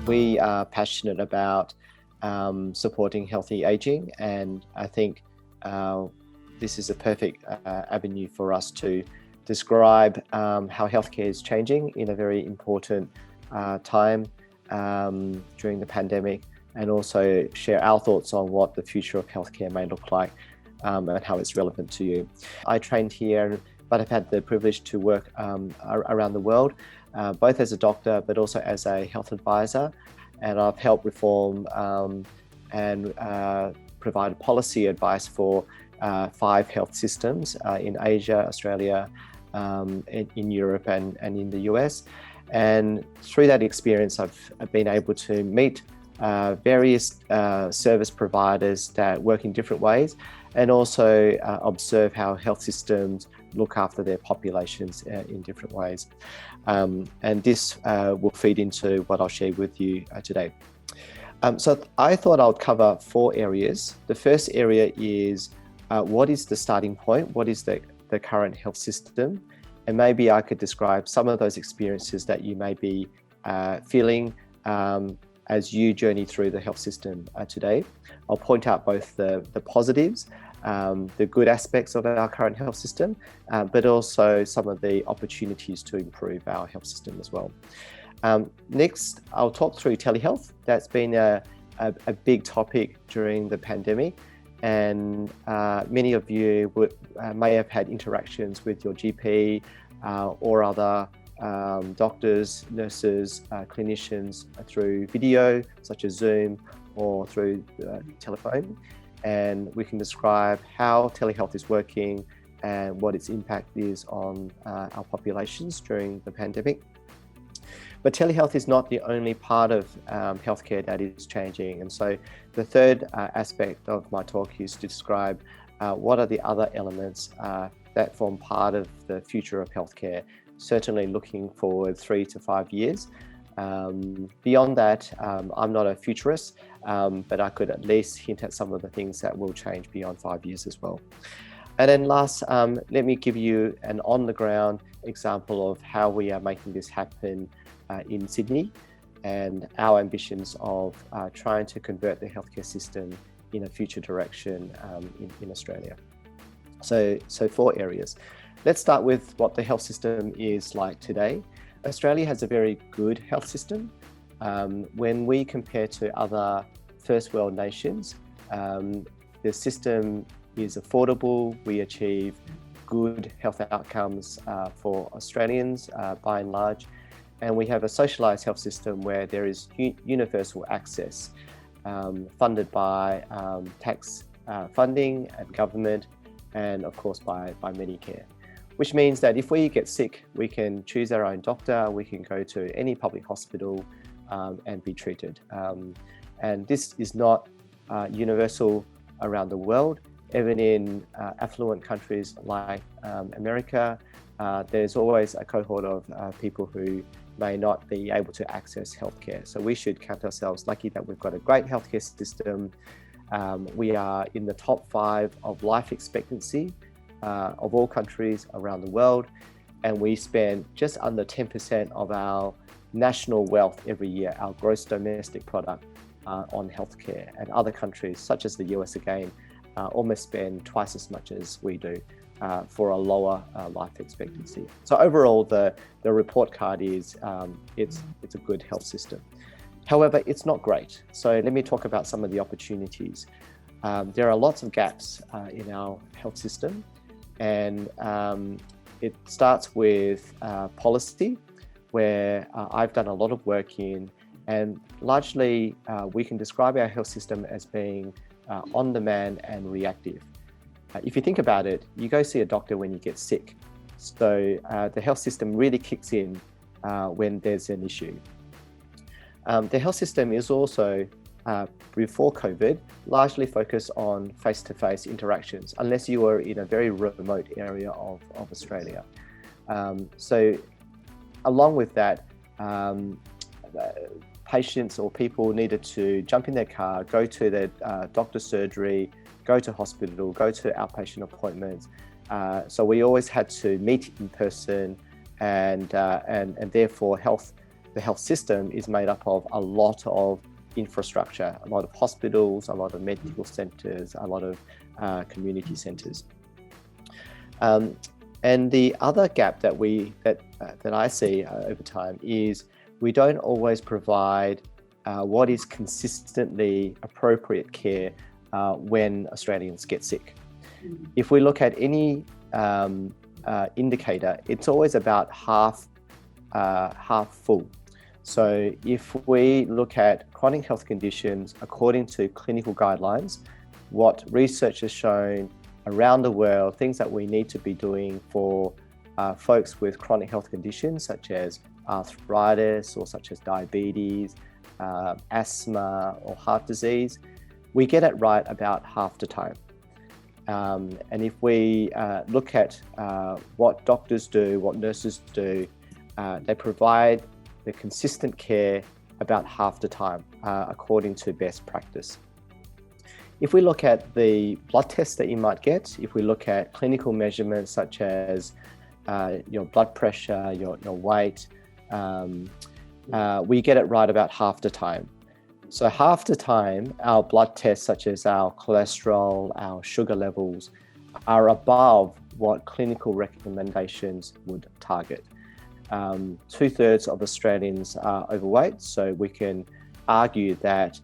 We are passionate about supporting healthy aging, and I think this is a perfect avenue for us to describe how healthcare is changing in a very important time during the pandemic, and also share our thoughts on what the future of healthcare may look like and how it's relevant to you. I trained here, but I've had the privilege to work around the world, both as a doctor but also as a health advisor, and I've helped reform and provide policy advice for 5 health systems in Asia, Australia, in Europe and in the US. And through that experience, I've been able to meet various service providers that work in different ways, and also observe how health systems look after their populations in different ways. And this will feed into what I'll share with you today. So I thought I would cover 4 areas. The first area is what is the starting point? What is the current health system? And maybe I could describe some of those experiences that you may be feeling as you journey through the health system today. I'll point out both the positives, the good aspects of our current health system, but also some of the opportunities to improve our health system as well. Next, I'll talk through telehealth. That's been a big topic during the pandemic, and many of you may have had interactions with your GP or other doctors, nurses, clinicians through video, such as Zoom, or through telephone. And we can describe how telehealth is working and what its impact is on our populations during the pandemic. But telehealth is not the only part of healthcare that is changing. And so the third aspect of my talk is to describe what are the other elements that form part of the future of healthcare, certainly looking forward 3 to 5 years. Beyond that, I'm not a futurist, but I could at least hint at some of the things that will change beyond 5 years as well. And then last, let me give you an on-the-ground example of how we are making this happen in Sydney, and our ambitions of trying to convert the healthcare system in a future direction in Australia. So 4 areas. Let's start with what the health system is like today. Australia has a very good health system. When we compare to other first world nations, the system is affordable. We achieve good health outcomes for Australians by and large. And we have a socialised health system where there is universal access, funded by tax funding and government, and of course by Medicare. Which means that if we get sick, we can choose our own doctor, we can go to any public hospital and be treated. And this is not universal around the world. Even in affluent countries like America, there's always a cohort of people who may not be able to access healthcare. So we should count ourselves lucky that we've got a great healthcare system. We are in the top 5 of life expectancy of all countries around the world, and we spend just under 10% of our national wealth every year, our gross domestic product, on healthcare. And other countries, such as the US again, almost spend twice as much as we do for a lower life expectancy. So overall, the report card is it's a good health system. However, it's not great. So let me talk about some of the opportunities. There are lots of gaps in our health system. And it starts with policy, where I've done a lot of work in, and largely we can describe our health system as being on-demand and reactive. If you think about it, you go see a doctor when you get sick. So the health system really kicks in when there's an issue. The health system is also, before COVID, largely focused on face-to-face interactions, unless you were in a very remote area of Australia. So along with that, patients or people needed to jump in their car, go to their doctor's surgery, go to hospital, go to outpatient appointments. So we always had to meet in person and therefore the health system is made up of a lot of infrastructure, a lot of hospitals, a lot of medical centres, a lot of community centres. And the other gap that I see over time is we don't always provide what is consistently appropriate care when Australians get sick. If we look at any indicator, it's always about half full. So if we look at chronic health conditions according to clinical guidelines, what research has shown around the world, things that we need to be doing for folks with chronic health conditions such as arthritis or such as diabetes, asthma or heart disease, we get it right about half the time. And if we look at what doctors do, what nurses do, they provide the consistent care about half the time, according to best practice. If we look at the blood tests that you might get, if we look at clinical measurements such as your blood pressure, your weight, we get it right about half the time. So half the time, our blood tests such as our cholesterol, our sugar levels are above what clinical recommendations would target. 2/3 of Australians are overweight, so we can argue that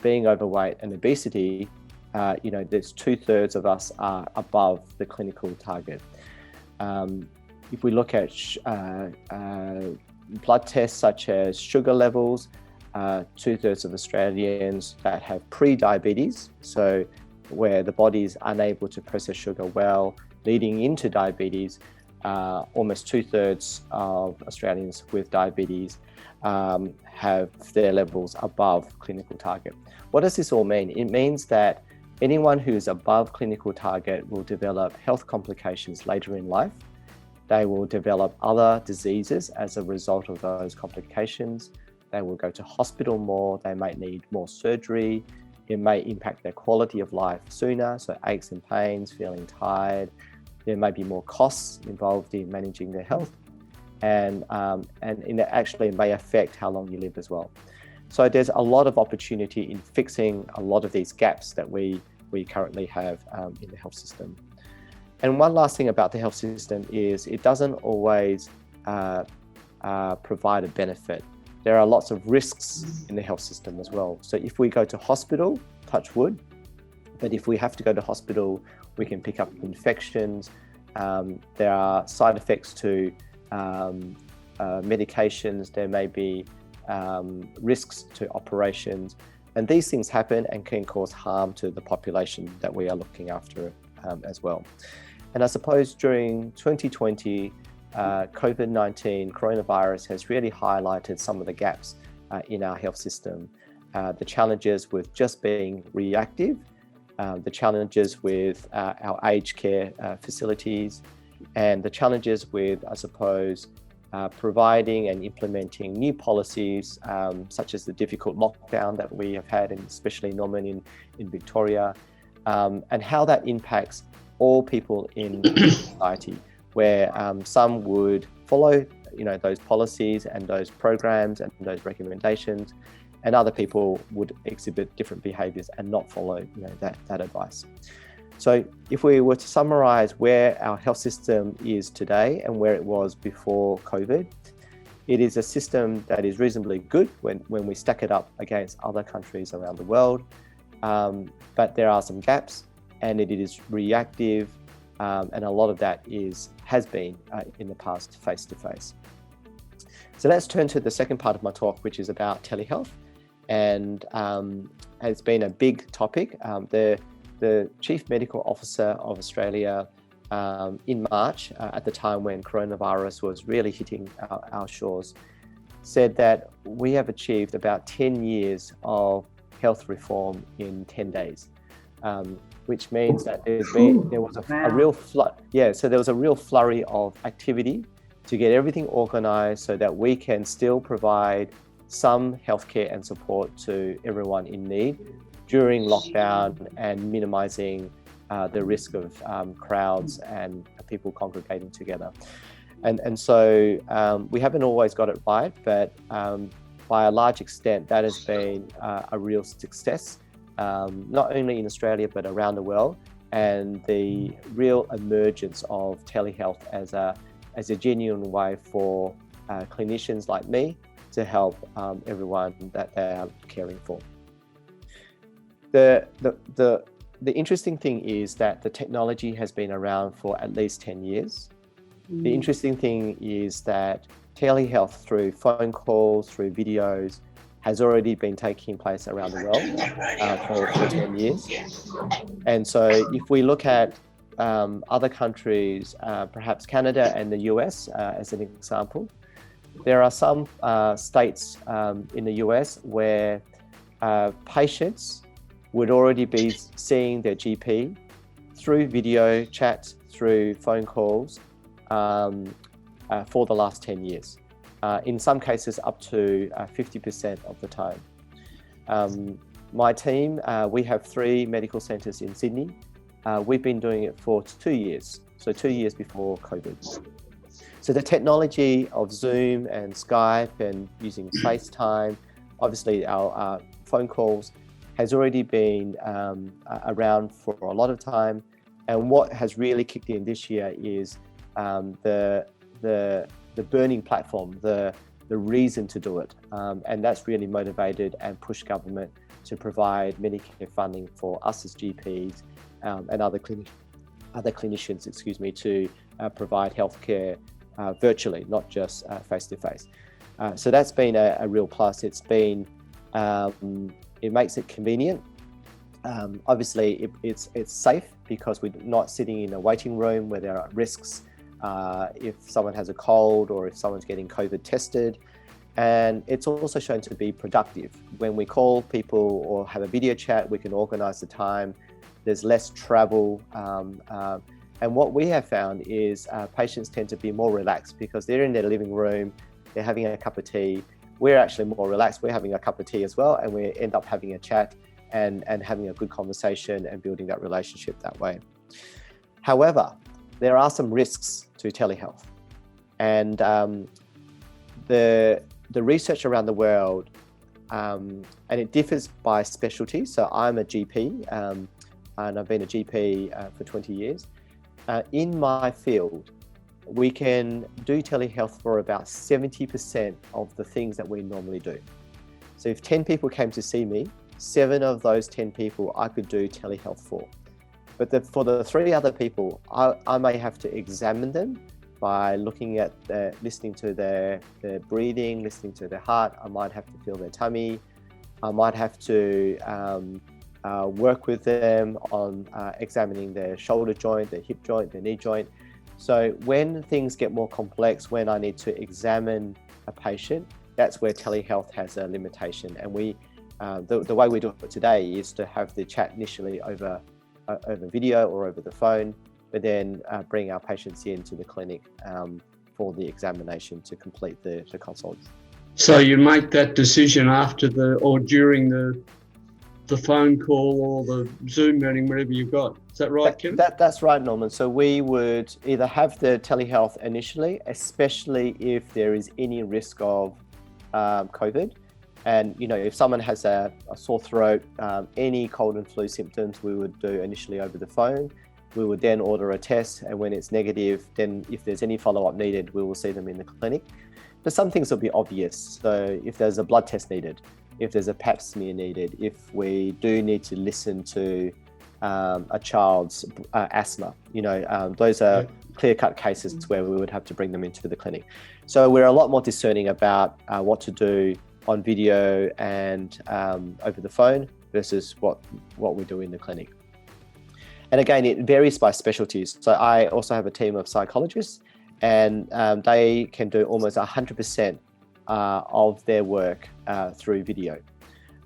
being overweight and obesity, there's 2/3 of us are above the clinical target. If we look at blood tests such as sugar levels, 2/3 of Australians that have pre-diabetes, so where the body is unable to process sugar well, leading into diabetes, almost 2/3 of Australians with diabetes have their levels above clinical target. What does this all mean? It means that anyone who is above clinical target will develop health complications later in life. They will develop other diseases as a result of those complications. They will go to hospital more. They might need more surgery. It may impact their quality of life sooner, so aches and pains, feeling tired. There may be more costs involved in managing their health, and it actually may affect how long you live as well. So there's a lot of opportunity in fixing a lot of these gaps that we currently have in the health system. And one last thing about the health system is it doesn't always provide a benefit. There are lots of risks in the health system as well. So if we go to hospital, touch wood, but if we have to go to hospital, we can pick up infections. There are side effects to medications. There may be risks to operations. And these things happen and can cause harm to the population that we are looking after as well. And I suppose during 2020, COVID-19 coronavirus has really highlighted some of the gaps in our health system. The challenges with just being reactive, the challenges with our aged care facilities, and the challenges with, I suppose, providing and implementing new policies, such as the difficult lockdown that we have had, and especially Norman in Victoria, and how that impacts all people in society, where some would follow, those policies and those programs and those recommendations, and other people would exhibit different behaviours and not follow, that advice. So if we were to summarise where our health system is today and where it was before COVID, it is a system that is reasonably good when we stack it up against other countries around the world, but there are some gaps, and it is reactive, and a lot of that has been in the past face-to-face. So let's turn to the second part of my talk, which is about telehealth, and has been a big topic. The Chief Medical Officer of Australia in March, at the time when coronavirus was really hitting our shores, said that we have achieved about 10 years of health reform in 10 days. Which means that there was a real flood. Yeah, so there was a real flurry of activity to get everything organised so that we can still provide some healthcare and support to everyone in need during lockdown, and minimising the risk of crowds and people congregating together. And so we haven't always got it right, but by a large extent, that has been a real success, not only in Australia, but around the world. And the real emergence of telehealth as a genuine way for clinicians like me to help everyone that they are caring for. The interesting thing is that the technology has been around for at least 10 years. The interesting thing is that telehealth through phone calls, through videos, has already been taking place around the world for 10 years. And so if we look at other countries, perhaps Canada and the US as an example, there are some states in the US where patients would already be seeing their GP through video chats, through phone calls for the last 10 years. In some cases, up to 50% of the time. My team, we have 3 medical centres in Sydney. We've been doing it for 2 years, so 2 years before COVID. So the technology of Zoom and Skype and using FaceTime, obviously our phone calls, has already been around for a lot of time. And what has really kicked in this year is the burning platform, the reason to do it. And that's really motivated and pushed government to provide Medicare funding for us as GPs and other clinicians, to provide healthcare virtually, not just face-to-face. So that's been a real plus. It's been, it makes it convenient. Obviously, it's safe because we're not sitting in a waiting room where there are risks if someone has a cold or if someone's getting COVID tested. And it's also shown to be productive. When we call people or have a video chat, we can organize the time. There's less travel. And what we have found is patients tend to be more relaxed because they're in their living room, they're having a cup of tea. We're actually more relaxed. We're having a cup of tea as well, and we end up having a chat and having a good conversation and building that relationship that way. However, there are some risks to telehealth. And the research around the world, and it differs by specialty. So I'm a GP, and I've been a GP for 20 years. In my field, we can do telehealth for about 70% of the things that we normally do. So if 10 people came to see me, 7 of those 10 people I could do telehealth for. But for the 3 other people, I may have to examine them by looking at listening to their breathing, listening to their heart. I might have to feel their tummy. I might have to work with them on examining their shoulder joint, their hip joint, their knee joint. So when things get more complex, when I need to examine a patient, that's where telehealth has a limitation. And we, the way we do it today is to have the chat initially over video or over the phone, but then bring our patients into the clinic for the examination to complete the consult. So you make that decision after or during the phone call or the Zoom meeting, whatever you've got. Is that right, Kevin? That's right, Norman. So we would either have the telehealth initially, especially if there is any risk of COVID. And, if someone has a sore throat, any cold and flu symptoms, we would do initially over the phone. We would then order a test, and when it's negative, then if there's any follow-up needed, we will see them in the clinic. But some things will be obvious. So if there's a blood test needed, if there's a pap smear needed, if we do need to listen to a child's asthma, those are clear-cut cases where we would have to bring them into the clinic. So we're a lot more discerning about what to do on video and over the phone versus what we do in the clinic. And again, it varies by specialties. So I also have a team of psychologists, and they can do almost 100% of their work through video.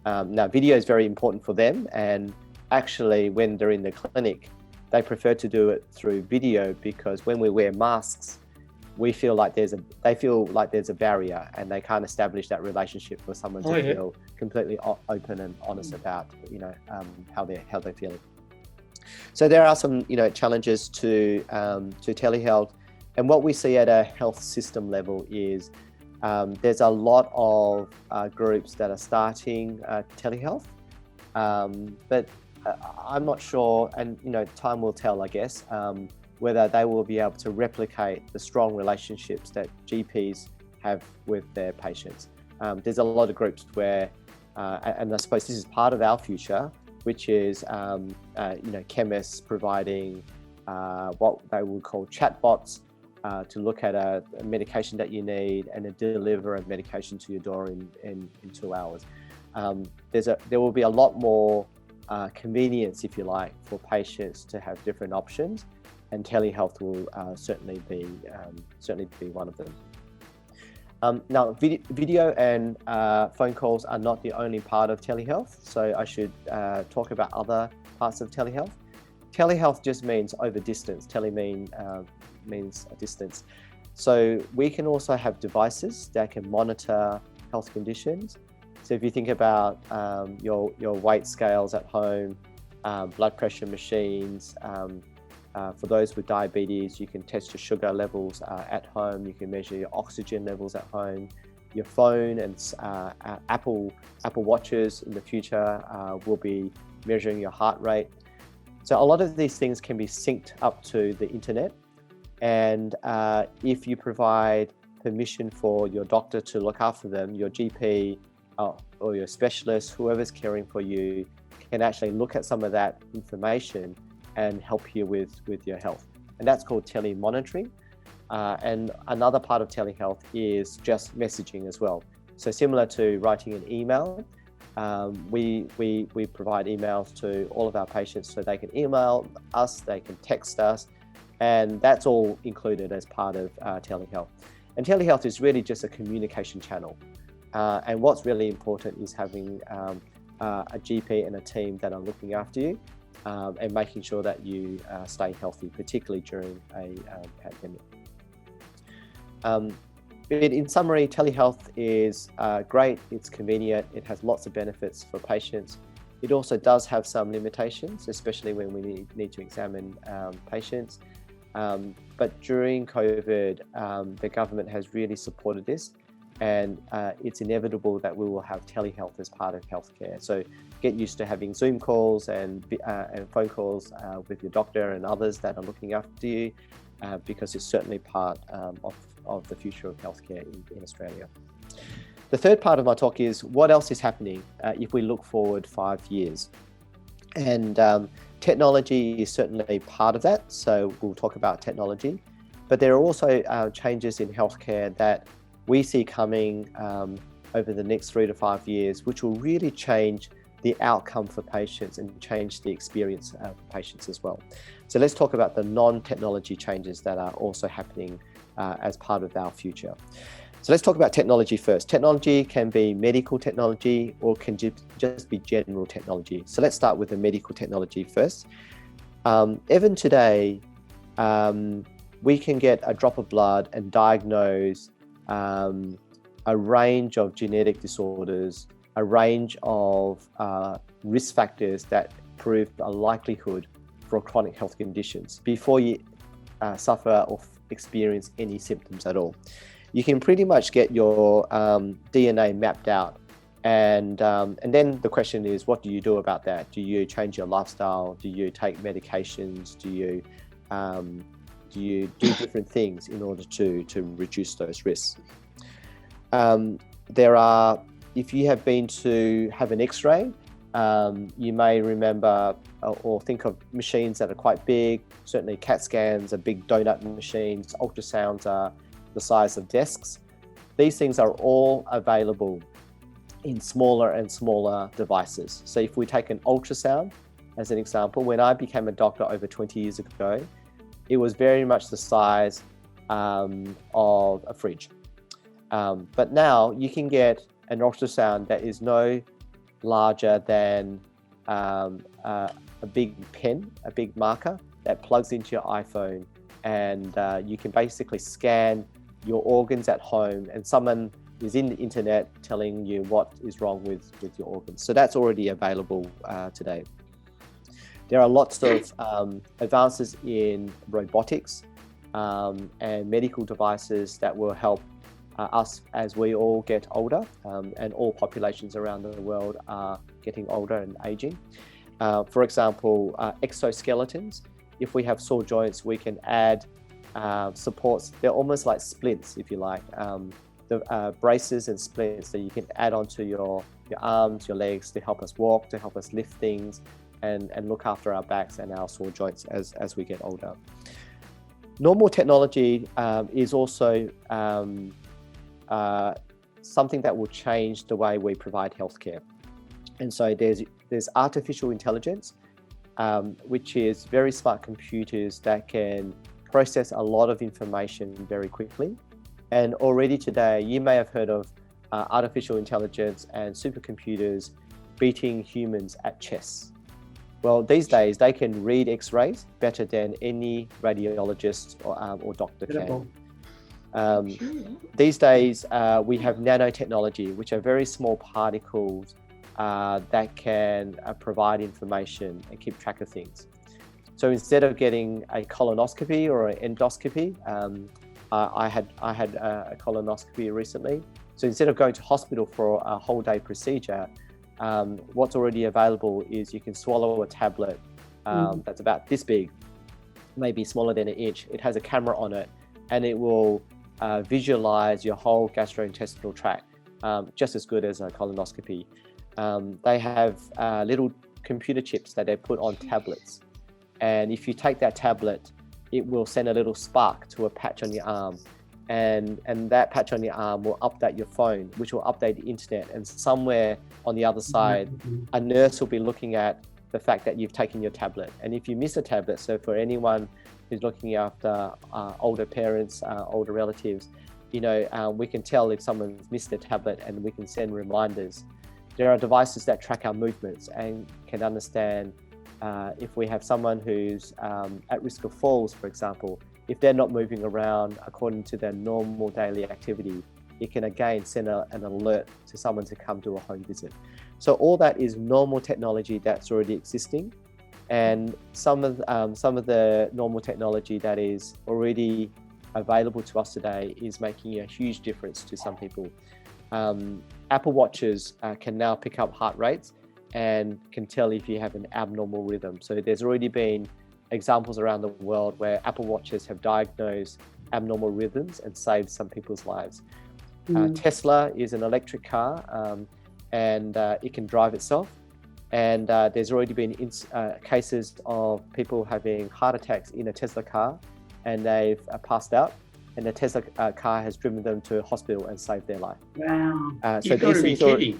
Now, video is very important for them, and actually when they're in the clinic, they prefer to do it through video because when we wear masks, they feel like there's a barrier, and they can't establish that relationship for someone to feel completely open and honest about, how they're feeling. So there are some, challenges to telehealth. And what we see at a health system level is there's a lot of groups that are starting telehealth, but I'm not sure, and time will tell, I guess, whether they will be able to replicate the strong relationships that GPs have with their patients. There's a lot of groups where, and I suppose this is part of our future, which is chemists providing what they would call chatbots to look at a medication that you need and then deliver a medication to your door in 2 hours. There will be a lot more convenience, if you like, for patients to have different options, and telehealth will certainly be one of them. Now, video and phone calls are not the only part of telehealth, so I should talk about other parts of telehealth. Telehealth just means over distance. Means a distance. So we can also have devices that can monitor health conditions. So if you think about your weight scales at home, blood pressure machines, for those with diabetes, you can test your sugar levels at home. You can measure your oxygen levels at home. Your phone and Apple Watches in the future will be measuring your heart rate. So a lot of these things can be synced up to the internet. And if you provide permission for your doctor to look after them, your GP or your specialist, whoever's caring for you, can actually look at some of that information and help you with your health. And that's called telemonitoring. And another part of telehealth is just messaging as well. So similar to writing an email, we provide emails to all of our patients so they can email us, they can text us, and that's all included as part of telehealth. And telehealth is really just a communication channel. And what's really important is having a GP and a team that are looking after you and making sure that you stay healthy, particularly during a pandemic. In summary, telehealth is great, it's convenient, it has lots of benefits for patients. It also does have some limitations, especially when we need to examine patients. But during COVID, the government has really supported this, and it's inevitable that we will have telehealth as part of healthcare. So get used to having Zoom calls and phone calls with your doctor and others that are looking after you, because it's certainly part of the future of healthcare in Australia. The third part of my talk is what else is happening if we look forward 5 years. And technology is certainly part of that, so we'll talk about technology. But there are also changes in healthcare that we see coming over the next 3 to 5 years, which will really change the outcome for patients and change the experience for patients as well. So let's talk about the non-technology changes that are also happening as part of our future. So let's talk about technology first. Technology can be medical technology or can just be general technology. So let's start with the medical technology first. Even today, we can get a drop of blood and diagnose a range of genetic disorders, a range of risk factors that prove a likelihood for chronic health conditions before you suffer or experience any symptoms at all. You can pretty much get your DNA mapped out, and then the question is, what do you do about that? Do you change your lifestyle? Do you take medications? Do you do different things in order to reduce those risks? If you have been to have an X-ray, you may remember or think of machines that are quite big. Certainly CAT scans are big donut machines, ultrasounds are the size of desks. These things are all available in smaller and smaller devices. So if we take an ultrasound as an example, when I became a doctor over 20 years ago, it was very much the size of a fridge. But now you can get an ultrasound that is no larger than a big pen, a big marker that plugs into your iPhone, and you can basically scan your organs at home, and someone is in the internet telling you what is wrong with your organs. So that's already available today. There are lots of advances in robotics. and medical devices that will help us as we all get older, and all populations around the world are getting older and aging. For example, exoskeletons. If we have sore joints, we can add supports. They're almost like splints, if you like. The braces and splints that you can add onto your arms, your legs, to help us walk, to help us lift things, and look after our backs and our sore joints as we get older. Normal technology is also something that will change the way we provide healthcare. And so there's artificial intelligence, which is very smart computers that can process a lot of information very quickly. And already today, you may have heard of artificial intelligence and supercomputers beating humans at chess. Well, these days, they can read X-rays better than any radiologist or doctor can. These days, we have nanotechnology, which are very small particles that can provide information and keep track of things. So instead of getting a colonoscopy or an endoscopy, I had a colonoscopy recently. So instead of going to hospital for a whole day procedure, what's already available is you can swallow a tablet that's about this big, maybe smaller than an inch. It has a camera on it, and it will visualize your whole gastrointestinal tract, just as good as a colonoscopy. They have little computer chips that they put on tablets. And if you take that tablet, it will send a little spark to a patch on your arm. And that patch on your arm will update your phone, which will update the internet. And somewhere on the other side, a nurse will be looking at the fact that you've taken your tablet. And if you miss a tablet, so for anyone who's looking after older parents, older relatives, we can tell if someone's missed their tablet, and we can send reminders. There are devices that track our movements and can understand if we have someone who's at risk of falls, for example. If they're not moving around according to their normal daily activity, it can again send an alert to someone to come do a home visit. So all that is normal technology that's already existing, and some of the normal technology that is already available to us today is making a huge difference to some people. Apple Watches can now pick up heart rates and can tell if you have an abnormal rhythm. So there's already been examples around the world where Apple Watches have diagnosed abnormal rhythms and saved some people's lives. Tesla is an electric car, and it can drive itself. And there's already been cases of people having heart attacks in a Tesla car, and they've passed out, and the Tesla car has driven them to a hospital and saved their life. Wow. So these things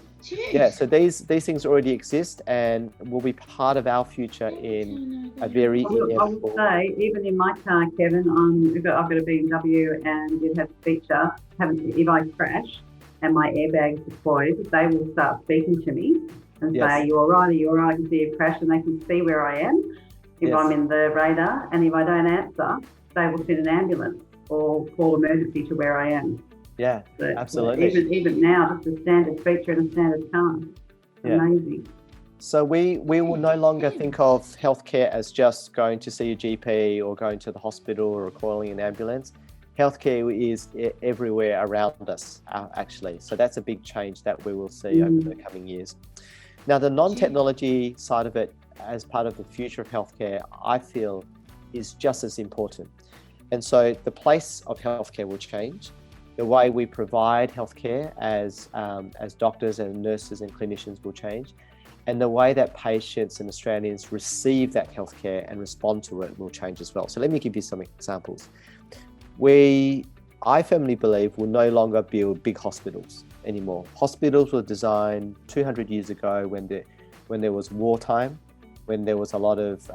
so these things already exist and will be part of our future in a very inevitable. I would say, even in my car, Kevin, I've got a BMW, and it has a feature, if I crash and my airbag is deployed, they will start speaking to me and say, "Are you all right? Are you all right? I can see you crash," and they can see where I am if I'm in the radar. And if I don't answer, they will send an ambulance or call emergency to where I am. Yeah, But absolutely. even now, just a standard feature in a standard car. Amazing. So we will no longer think of healthcare as just going to see a GP or going to the hospital or calling an ambulance. Healthcare is everywhere around us, actually. So that's a big change that we will see over the coming years. Now, the non-technology side of it, as part of the future of healthcare, I feel is just as important. And so the place of healthcare will change. The way we provide healthcare as doctors and nurses and clinicians will change. And the way that patients and Australians receive that healthcare and respond to it will change as well. So let me give you some examples. I firmly believe we'll no longer build big hospitals anymore. Hospitals were designed 200 years ago when there was wartime, when there was a lot of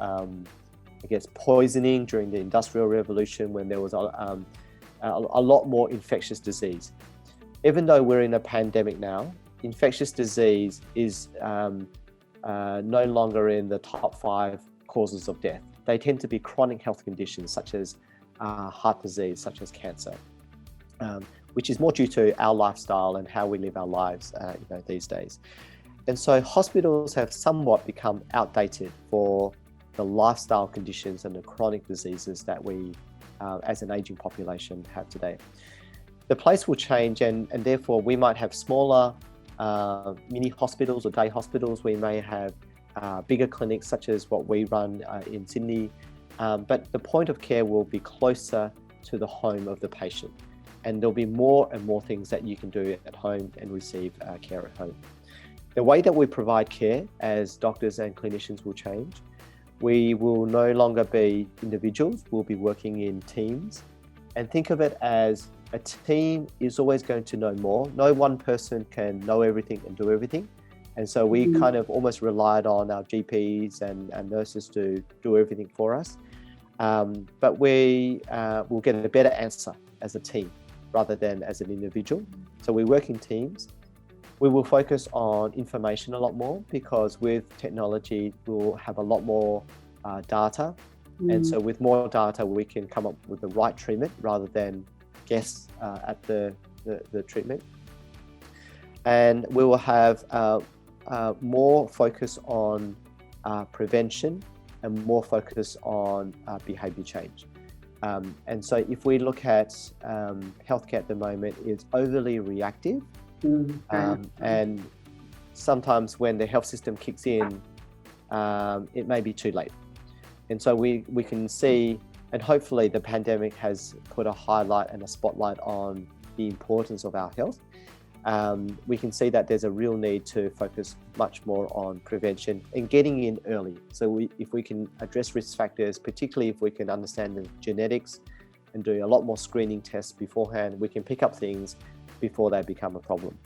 poisoning during the Industrial Revolution, when there was a lot more infectious disease. Even though we're in a pandemic now, infectious disease is no longer in the top 5 causes of death. They tend to be chronic health conditions such as heart disease, such as cancer, which is more due to our lifestyle and how we live our lives these days. And so hospitals have somewhat become outdated for the lifestyle conditions and the chronic diseases that we as an aging population have today. The place will change, and therefore we might have smaller mini hospitals or day hospitals. We may have bigger clinics such as what we run in Sydney, but the point of care will be closer to the home of the patient, and there'll be more and more things that you can do at home and receive care at home. The way that we provide care as doctors and clinicians will change. We will no longer be individuals, we'll be working in teams, and think of it as a team is always going to know more. No one person can know everything and do everything. And so we kind of almost relied on our GPs and nurses to do everything for us. But we will get a better answer as a team rather than as an individual. So we work in teams. We will focus on information a lot more because with technology, we'll have a lot more data. And so with more data, we can come up with the right treatment rather than guess at the treatment. And we will have more focus on prevention and more focus on behavior change. And so if we look at healthcare at the moment, it's overly reactive. And sometimes when the health system kicks in, it may be too late. And so we can see, and hopefully the pandemic has put a highlight and a spotlight on the importance of our health. We can see that there's a real need to focus much more on prevention and getting in early. So if we can address risk factors, particularly if we can understand the genetics and do a lot more screening tests beforehand, we can pick up things before they become a problem.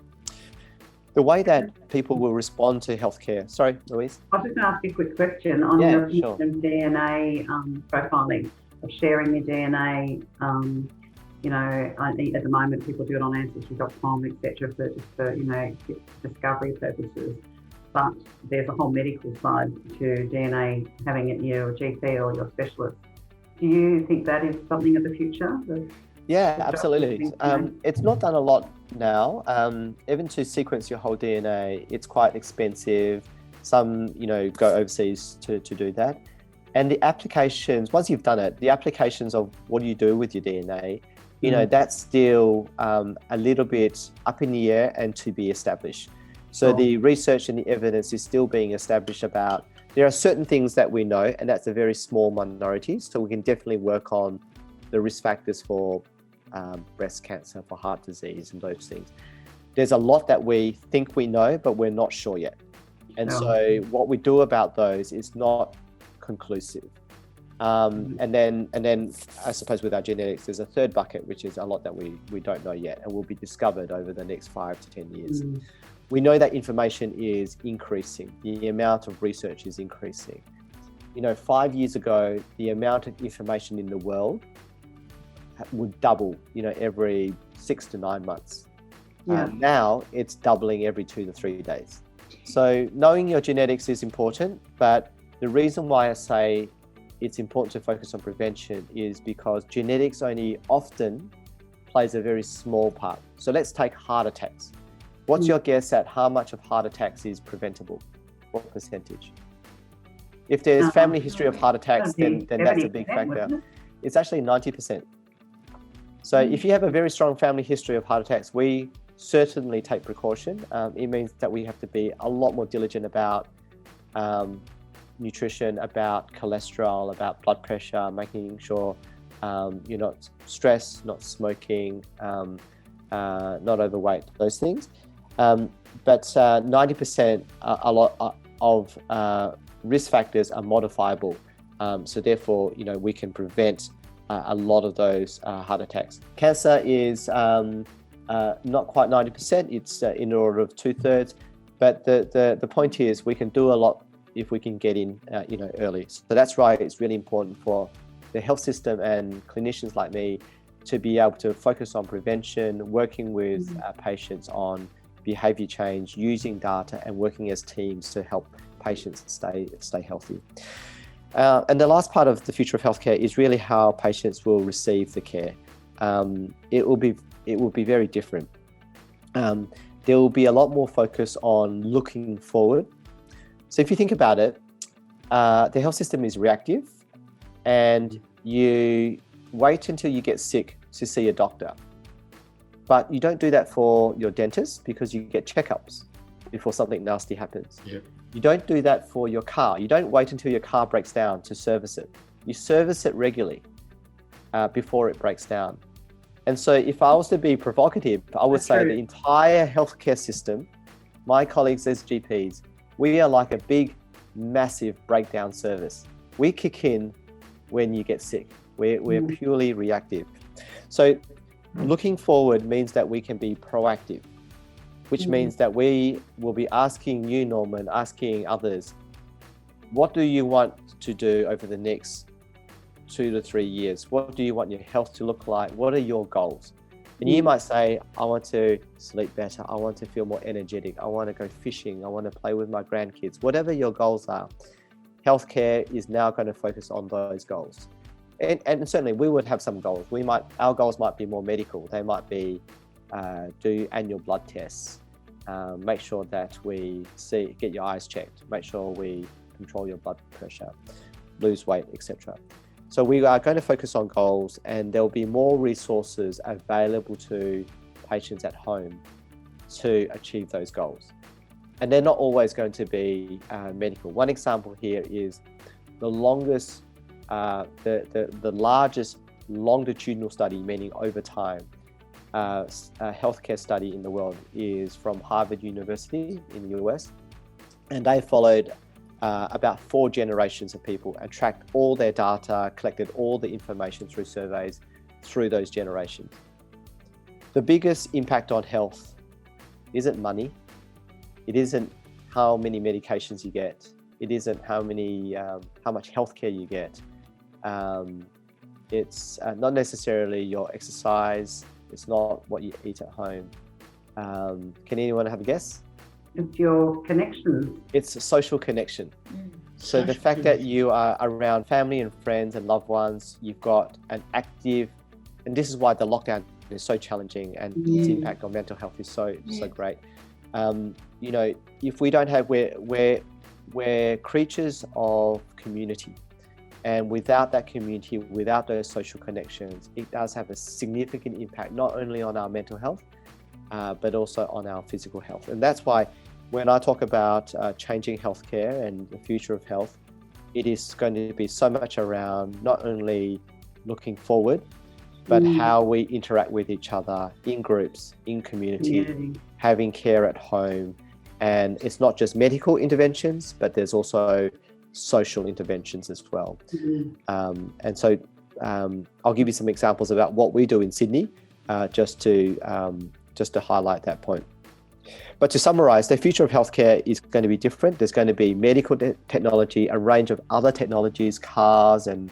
The way that people will respond to healthcare. Sorry, Louise? I was just going to ask you a quick question on your DNA profiling, of sharing your DNA. I think at the moment people do it on Ancestry.com, etc., for discovery purposes. But there's a whole medical side to DNA, having it your GP or your specialist. Do you think that is something of the future? Yeah, absolutely. It's not done a lot now. Even to sequence your whole DNA, it's quite expensive. Some, go overseas to do that. And the applications, once you've done it, the applications of what do you do with your DNA, that's still a little bit up in the air and to be established. So the research and the evidence is still being established about, there are certain things that we know, and that's a very small minority. So we can definitely work on the risk factors for breast cancer, for heart disease and those things. There's a lot that we think we know, but we're not sure yet. And so what we do about those is not conclusive. And then I suppose with our genetics, there's a third bucket, which is a lot that we don't know yet and will be discovered over the next 5 to 10 years. We know that information is increasing. The amount of research is increasing. 5 years ago, the amount of information in the world would double, every 6 to 9 months. Now it's doubling every 2 to 3 days. So knowing your genetics is important, but the reason why I say it's important to focus on prevention is because genetics only often plays a very small part. So let's take heart attacks. What's your guess at how much of heart attacks is preventable? What percentage? If there's family history of heart attacks, then that's a big factor. It's actually 90%. So if you have a very strong family history of heart attacks, we certainly take precaution. It means that we have to be a lot more diligent about nutrition, about cholesterol, about blood pressure, making sure you're not stressed, not smoking, not overweight, those things. But 90% a lot of risk factors are modifiable. So therefore, we can prevent a lot of those heart attacks. Cancer is not quite 90%, it's in the order of 2/3. But the point is we can do a lot if we can get in early. So that's why it's really important for the health system and clinicians like me to be able to focus on prevention, working with patients on behavior change, using data and working as teams to help patients stay healthy. And the last part of the future of healthcare is really how patients will receive the care. It will be very different. There will be a lot more focus on looking forward. So if you think about it, the health system is reactive, and you wait until you get sick to see a doctor. But you don't do that for your dentist because you get checkups before something nasty happens. Yeah. You don't do that for your car. You don't wait until your car breaks down to service it. You service it regularly before it breaks down. And so if I was to be provocative, I would say the entire healthcare system, my colleagues as GPs, we are like a big, massive breakdown service. We kick in when you get sick. We're purely reactive. So looking forward means that we can be proactive, which means that we will be asking you, Norman, asking others, what do you want to do over the next 2 to 3 years? What do you want your health to look like? What are your goals? And you might say, I want to sleep better. I want to feel more energetic. I want to go fishing. I want to play with my grandkids. Whatever your goals are, healthcare is now going to focus on those goals. And certainly we would have some goals. Our goals might be more medical. They might be do annual blood tests, make sure that we get your eyes checked, make sure we control your blood pressure, lose weight, etc. So we are going to focus on goals, and there will be more resources available to patients at home to achieve those goals. And they're not always going to be medical. One example here is the longest, the largest longitudinal study, meaning over time, a healthcare study in the world is from Harvard University in the US. And they followed about 4 generations of people and tracked all their data, collected all the information through surveys through those generations. The biggest impact on health isn't money. It isn't how many medications you get. It isn't how much healthcare you get. It's not necessarily your exercise. It's not what you eat at home. Can anyone have a guess? It's your connection. It's a social connection. So the fact that you are around family and friends and loved ones, you've got an active, and this is why the lockdown is so challenging, and its impact on mental health is so great. You know, if we don't have, we're creatures of community, and without that community, without those social connections, it does have a significant impact not only on our mental health, but also on our physical health. And that's why when I talk about changing healthcare and the future of health, it is going to be so much around not only looking forward, but how we interact with each other in groups, in community, having care at home. And it's not just medical interventions, but there's also social interventions as well. And so I'll give you some examples about what we do in Sydney, just to highlight that point. But to summarize, the future of healthcare is going to be different. There's going to be medical technology, a range of other technologies, cars and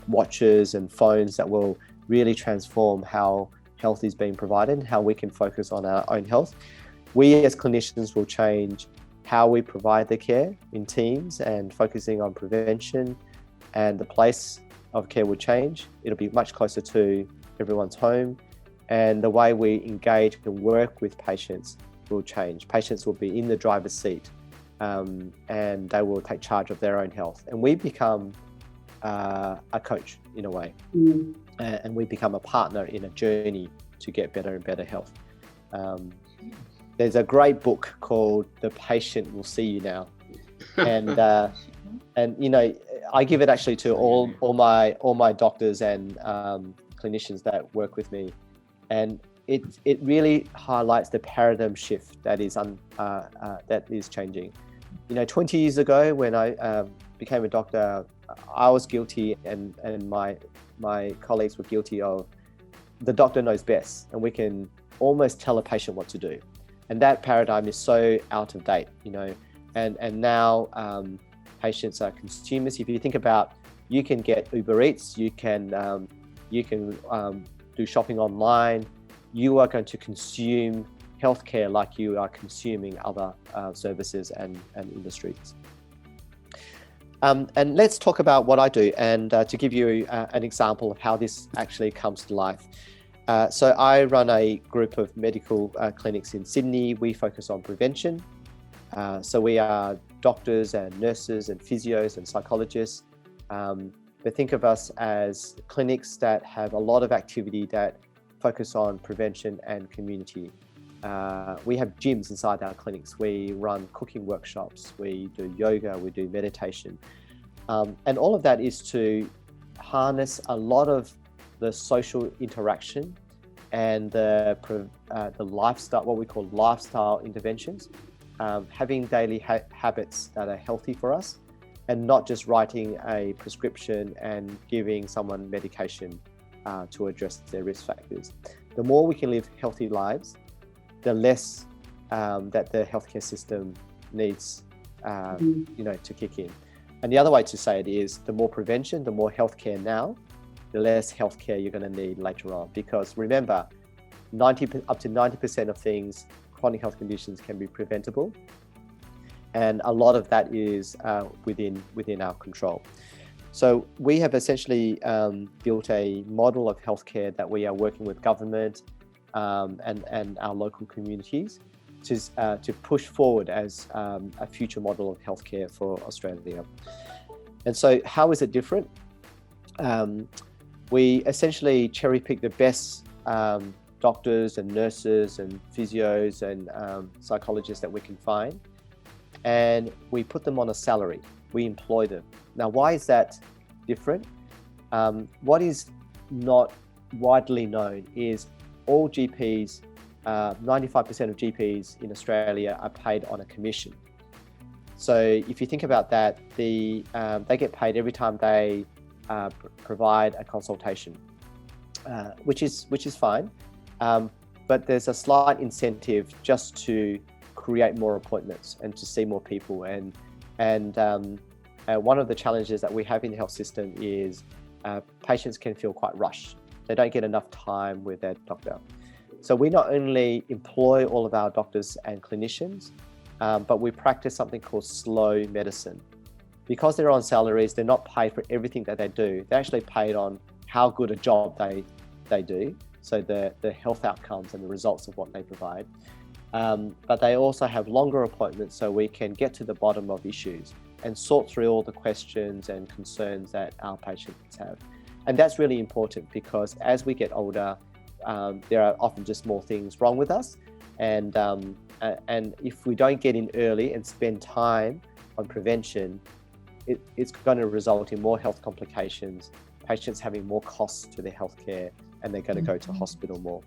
watches and phones that will really transform how health is being provided, how we can focus on our own health. We as clinicians will change how we provide the care in teams and focusing on prevention, and the place of care will change. It'll be much closer to everyone's home, and the way we engage and work with patients will change. Patients will be in the driver's seat, and they will take charge of their own health. And we become a coach in a way, and we become a partner in a journey to get better and better health. There's a great book called "The Patient Will See You Now," and you know, I give it actually to all my doctors and clinicians that work with me, and it really highlights the paradigm shift that is changing. You know, 20 years ago when I became a doctor, I was guilty, and my colleagues were guilty of the doctor knows best, and we can almost tell a patient what to do. And that paradigm is so out of date, you know, and now patients are consumers. If you think about, you can get Uber Eats, you can do shopping online. You are going to consume healthcare like you are consuming other services and industries. And let's talk about what I do, and to give you an example of how this actually comes to life. So I run a group of medical clinics in Sydney. We focus on prevention. So we are doctors and nurses and physios and psychologists. but think of us as clinics that have a lot of activity that focus on prevention and community. We have gyms inside our clinics. We run cooking workshops, we do yoga, we do meditation. And all of that is to harness a lot of the social interaction and the lifestyle, what we call lifestyle interventions, having daily habits that are healthy for us, and not just writing a prescription and giving someone medication to address their risk factors. The more we can live healthy lives, the less that the healthcare system needs, to kick in. And the other way to say it is, the more prevention, the more healthcare now, the less healthcare you're going to need later on. Because remember, up to 90% of things, chronic health conditions, can be preventable, and a lot of that is within our control. So we have essentially built a model of healthcare that we are working with government and our local communities to push forward as a future model of healthcare for Australia. And so how is it different? We essentially cherry pick the best doctors and nurses and physios and psychologists that we can find, and we put them on a salary. We employ them. Now, why is that different? What is not widely known is all GPs, 95% of GPs in Australia are paid on a commission. So if you think about that, they get paid every time they provide a consultation, which is fine. But there's a slight incentive just to create more appointments and to see more people. And one of the challenges that we have in the health system is patients can feel quite rushed. They don't get enough time with their doctor. So we not only employ all of our doctors and clinicians, but we practice something called slow medicine. Because they're on salaries, they're not paid for everything that they do. They're actually paid on how good a job they do. So the health outcomes and the results of what they provide. But they also have longer appointments, so we can get to the bottom of issues and sort through all the questions and concerns that our patients have. And that's really important, because as we get older, there are often just more things wrong with us. And if we don't get in early and spend time on prevention, it's going to result in more health complications, patients having more costs to their healthcare, and they're going to go to hospital more.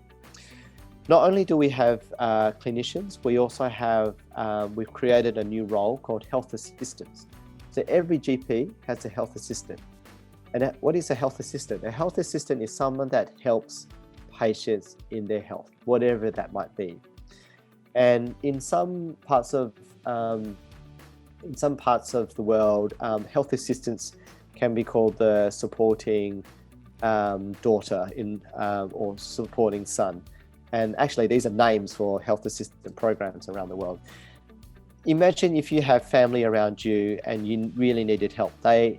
Not only do we have clinicians, we also have, we've created a new role called health assistants. So every GP has a health assistant. And what is a health assistant? A health assistant is someone that helps patients in their health, whatever that might be. And in some parts of the world, health assistants can be called the supporting daughter or supporting son. And actually, these are names for health assistant programs around the world. Imagine if you have family around you and you really needed help. They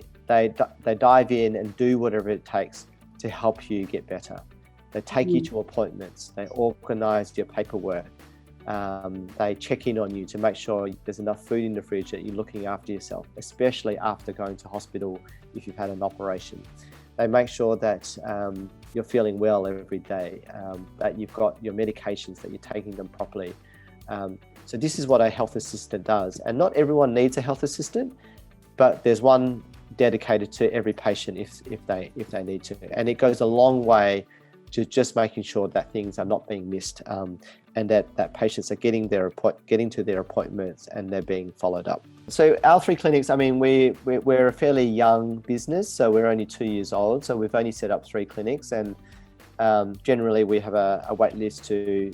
dive in and do whatever it takes to help you get better. They take you to appointments. They organize your paperwork. They check in on you to make sure there's enough food in the fridge, that you're looking after yourself, especially after going to hospital if you've had an operation. They make sure that you're feeling well every day, that you've got your medications, that you're taking them properly. So this is what a health assistant does. And not everyone needs a health assistant, but there's one dedicated to every patient if they need to. And it goes a long way to just making sure that things are not being missed, and that patients are getting to their appointments and they're being followed up. So our 3 clinics, I mean, we're a fairly young business, so we're only 2 years old. So we've only set up 3 clinics, and generally we have a wait list to,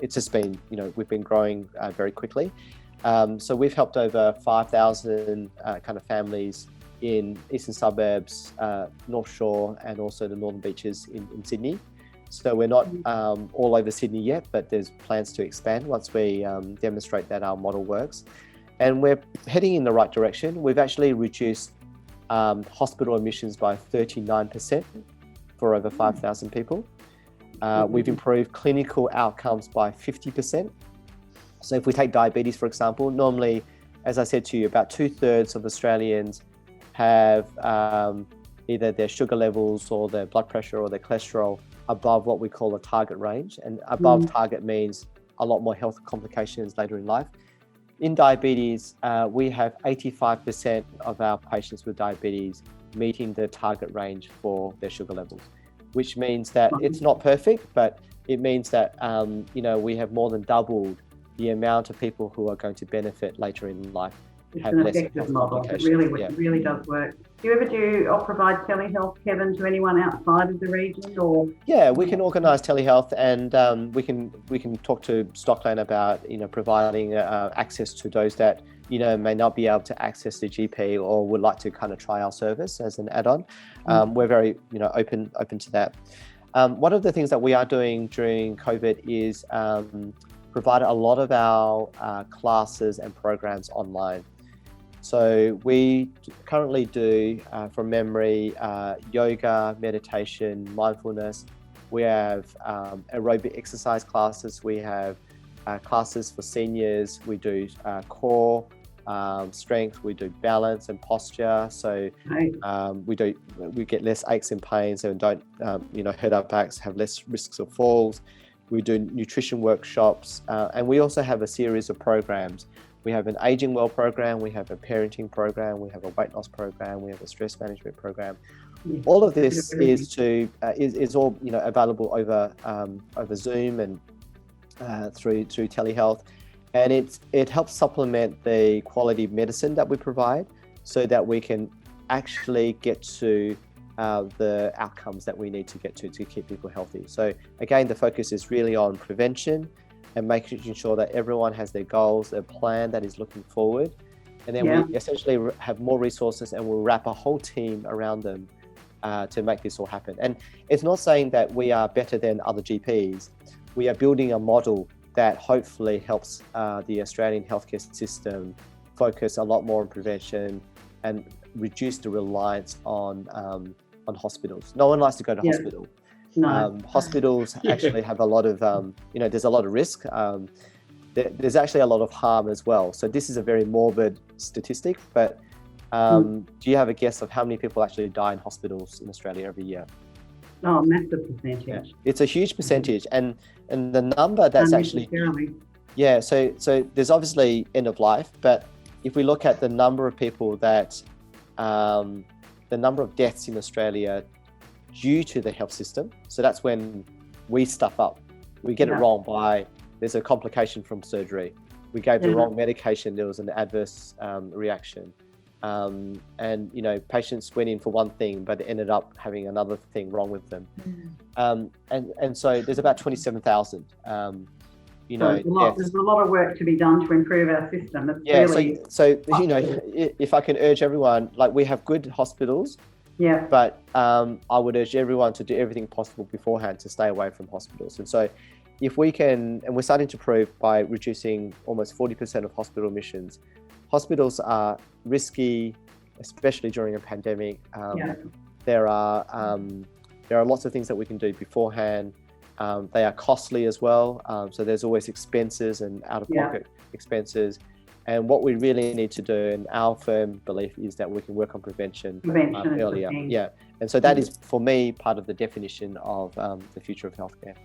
it's just been, we've been growing very quickly. So we've helped over 5,000 kind of families in eastern suburbs, North Shore, and also the Northern Beaches in Sydney. So we're not all over Sydney yet, but there's plans to expand once we demonstrate that our model works. And we're heading in the right direction. We've actually reduced hospital admissions by 39% for over 5,000 people. We've improved clinical outcomes by 50%. So if we take diabetes, for example, normally, as I said to you, about 2/3 of Australians have either their sugar levels or their blood pressure or their cholesterol above what we call a target range. And above target means a lot more health complications later in life. In diabetes, we have 85% of our patients with diabetes meeting the target range for their sugar levels, which means that it's not perfect, but it means that we have more than doubled the amount of people who are going to benefit later in life. It's an effective model. It really does work. Do you ever do or provide telehealth, Kevin, to anyone outside of the region, or? Yeah, we can organise telehealth, and we can talk to Stockland about providing access to those that may not be able to access the GP or would like to kind of try our service as an add-on. We're very open to that. One of the things that we are doing during COVID is provide a lot of our classes and programs online. So we currently do, from memory, yoga, meditation, mindfulness. We have aerobic exercise classes. We have classes for seniors. We do core strength. We do balance and posture. So we get less aches and pains and don't hurt our backs, have less risks of falls. We do nutrition workshops, and we also have a series of programs. We have an aging well program, we have a parenting program, we have a weight loss program, we have a stress management program. All of this is all available over Zoom and through telehealth, and it helps supplement the quality medicine that we provide, so that we can actually get to the outcomes that we need to get to keep people healthy. So again, the focus is really on prevention and making sure that everyone has their goals, their plan that is looking forward. And then we essentially have more resources, and we'll wrap a whole team around them to make this all happen. And it's not saying that we are better than other GPs. We are building a model that hopefully helps the Australian healthcare system focus a lot more on prevention and reduce the reliance on hospitals. No one likes to go to hospital. No. Hospitals actually have a lot of, there's a lot of risk. There's actually a lot of harm as well. So this is a very morbid statistic, but do you have a guess of how many people actually die in hospitals in Australia every year? Oh, massive percentage. Yeah. It's a huge percentage. And the number that's actually... Yeah, so there's obviously end of life, but if we look at the number of people that, the number of deaths in Australia due to the health system. So that's when we stuff up. We get it wrong there's a complication from surgery. We gave the wrong medication, there was an adverse reaction. And patients went in for one thing, but ended up having another thing wrong with them. And so there's about 27,000. There's a lot of work to be done to improve our system. If I can urge everyone, we have good hospitals. Yeah. But I would urge everyone to do everything possible beforehand to stay away from hospitals. And so if we can, and we're starting to prove by reducing almost 40% of hospital admissions, hospitals are risky, especially during a pandemic. There are lots of things that we can do beforehand. They are costly as well. So there's always expenses and out-of-pocket expenses. And what we really need to do, and our firm belief, is that we can work on prevention earlier. Yeah. And so that is, for me, part of the definition of the future of healthcare.